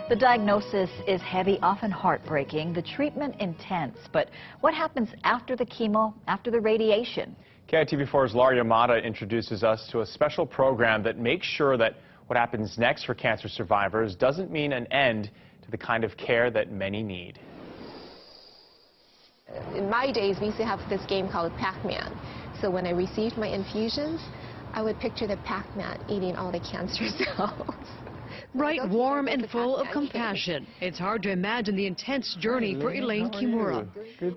The diagnosis is heavy, often heartbreaking. The treatment intense. But what happens after the chemo, after the radiation? KITV4's Laura Yamada introduces us to a special program that makes sure that what happens next for cancer survivors doesn't mean an end to the kind of care that many need. In my days, we used to have this game called Pac-Man. So when I received my infusions, I would picture the Pac-Man eating all the cancer cells. Right, warm and full of compassion. It's hard to imagine the intense journey for Elaine Kimura.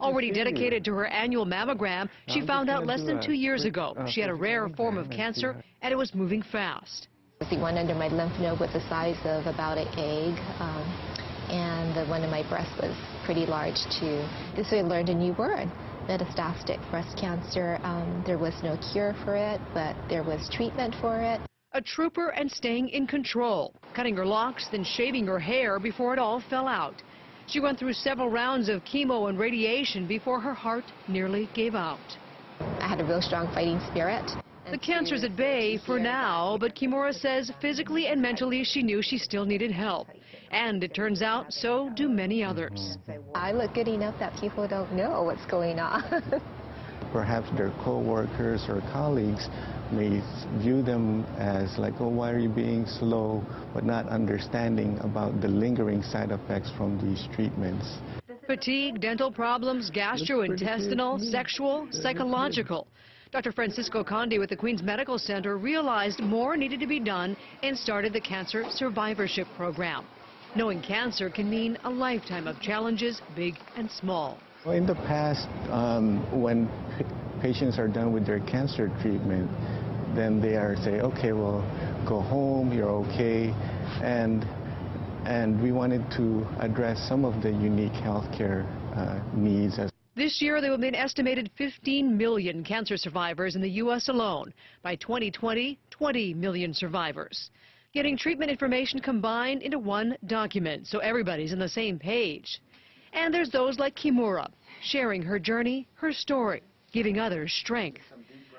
Already dedicated to her annual mammogram, she found out less than 2 years ago she had a rare form of cancer and it was moving fast. The one under my lymph node was the size of about an egg, and the one in my breast was pretty large too. This way I learned a new word, metastatic breast cancer. There was no cure for it, but there was treatment for it. A trooper and staying in control, cutting her locks, then shaving her hair before it all fell out. She went through several rounds of chemo and radiation before her heart nearly gave out. I had a real strong fighting spirit. The cancer's at bay for now, but Kimura says physically and mentally she knew she still needed help. And it turns out so do many others. I look good enough that people don't know what's going on. Perhaps their co-workers or colleagues may view them as like, oh, why are you being slow, but not understanding about the lingering side effects from these treatments. Fatigue, dental problems, gastrointestinal, sexual, psychological. Dr. Francisco Conde with the Queens Medical Center realized more needed to be done and started the Cancer Survivorship Program. Knowing cancer can mean a lifetime of challenges, big and small. Well, in the past, when patients are done with their cancer treatment, then they are say, okay, well, go home, you're okay. And we wanted to address some of the unique healthcare needs. This year, there will be an estimated 15 million cancer survivors in the U.S. alone. By 2020, 20 million survivors. Getting treatment information combined into one document so everybody's on the same page. And there's those like Kimura, sharing her journey, her story, giving others strength.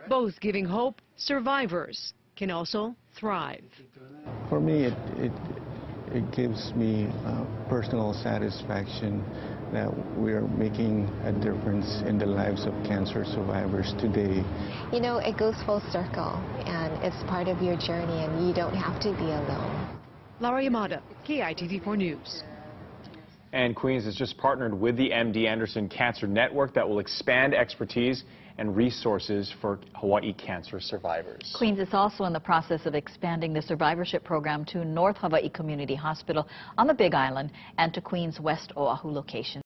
Both giving hope, survivors can also thrive. For me, it gives me personal satisfaction that we're making a difference in the lives of cancer survivors today. You know, it goes full circle, and it's part of your journey, and you don't have to be alone. Laura Yamada, KITV4 News. And Queens has just partnered with the MD Anderson Cancer Network that will expand expertise and resources for Hawaii cancer survivors. Queens is also in the process of expanding the survivorship program to North Hawaii Community Hospital on the Big Island and to Queens' West Oahu location.